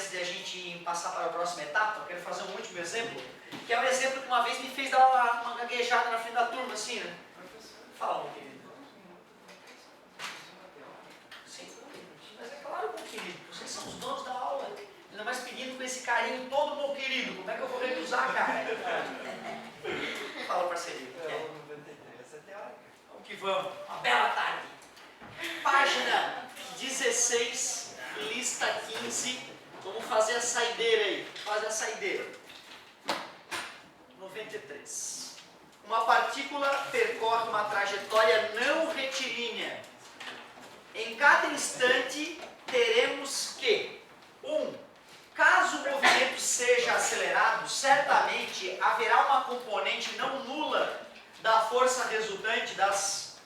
antes de a gente passar para a próxima etapa, eu quero fazer um último exemplo, que é um exemplo que uma vez me fez dar uma gaguejada na frente da turma, assim, né? Fala, meu querido. Sim, mas é claro, meu querido, vocês são os donos da aula. Ainda mais pedindo com esse carinho todo, meu querido. Como é que eu vou recusar, cara? Fala, parceiro. Vamos que vamos. Uma bela tarde. Página 16, lista 15. Vamos fazer a saideira aí. Fazer a saideira. 93. Uma partícula percorre uma trajetória não retilínea. Em cada instante, teremos que 1. Caso o movimento seja acelerado, certamente haverá uma componente não nula da força resultante das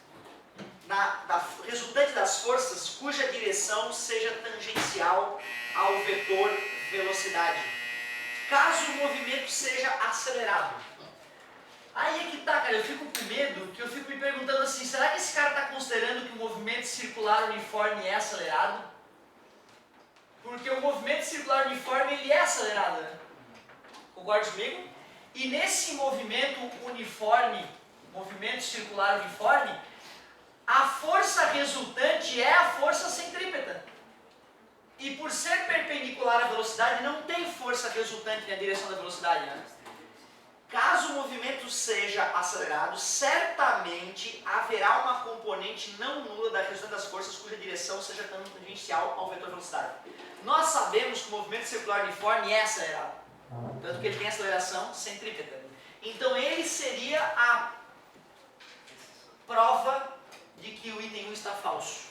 forças cuja direção seja tangencial ao vetor velocidade. Caso o movimento seja acelerado. Aí é que tá, cara, eu fico com medo, que eu fico me perguntando assim, será que esse cara está considerando que o movimento circular uniforme é acelerado? Porque o movimento circular uniforme, ele é acelerado, né? Concorda comigo? E nesse movimento uniforme, movimento circular uniforme, a força resultante é a força centrípeta. E por ser perpendicular à velocidade, não tem força resultante na direção da velocidade, né? Caso o movimento seja acelerado, certamente haverá uma componente não nula da resultante das forças cuja direção seja tangencial ao vetor velocidade. Nós sabemos que o movimento circular uniforme é acelerado, tanto que ele tem aceleração centrípeta. Então ele seria a prova de que o item 1 está falso.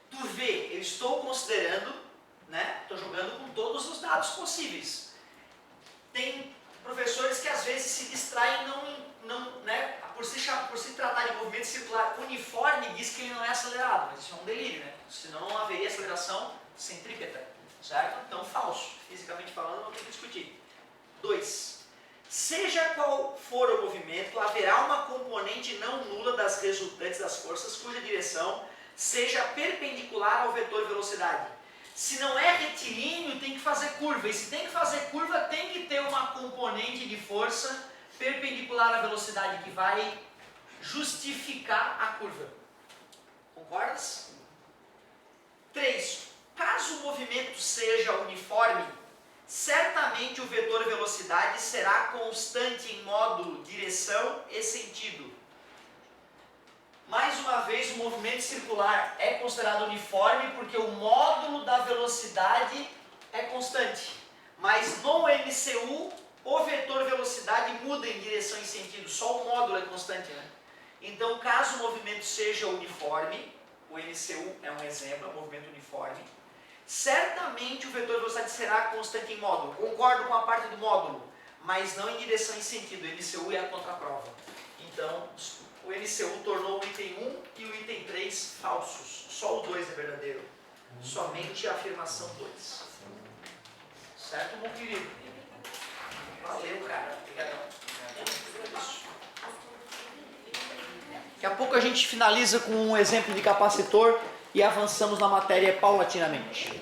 Tu vê, eu estou considerando, né? Estou jogando com todos os dados possíveis. Tem professores que às vezes se distraem né, por se tratar de movimento circular uniforme, diz que ele não é acelerado, mas isso é um delírio, né? Senão não haveria aceleração centrípeta, certo? Então falso, fisicamente falando, não tem que discutir. 2. Seja qual for o movimento, haverá uma componente não nula das resultantes das forças cuja direção seja perpendicular ao vetor velocidade. Se não é retilíneo, tem que fazer curva. E se tem que fazer curva, tem que ter uma componente de força perpendicular à velocidade que vai justificar a curva. Concordas? 3. Caso o movimento seja uniforme, certamente o vetor velocidade será constante em modo, direção e sentido. Mais uma vez, o movimento circular é considerado uniforme porque o módulo da velocidade é constante. Mas no MCU, o vetor velocidade muda em direção e sentido, só o módulo é constante, né? Então, caso o movimento seja uniforme, o MCU é um exemplo, é um movimento uniforme, certamente o vetor velocidade será constante em módulo. Concordo com a parte do módulo, mas não em direção e sentido. O MCU é a contraprova. Então, o MCU tornou o item 1 e o item 3 falsos. Só o 2 é verdadeiro. Somente a afirmação 2. Certo, meu querido? Valeu, cara. Obrigadão. Daqui a pouco a gente finaliza com um exemplo de capacitor e avançamos na matéria paulatinamente.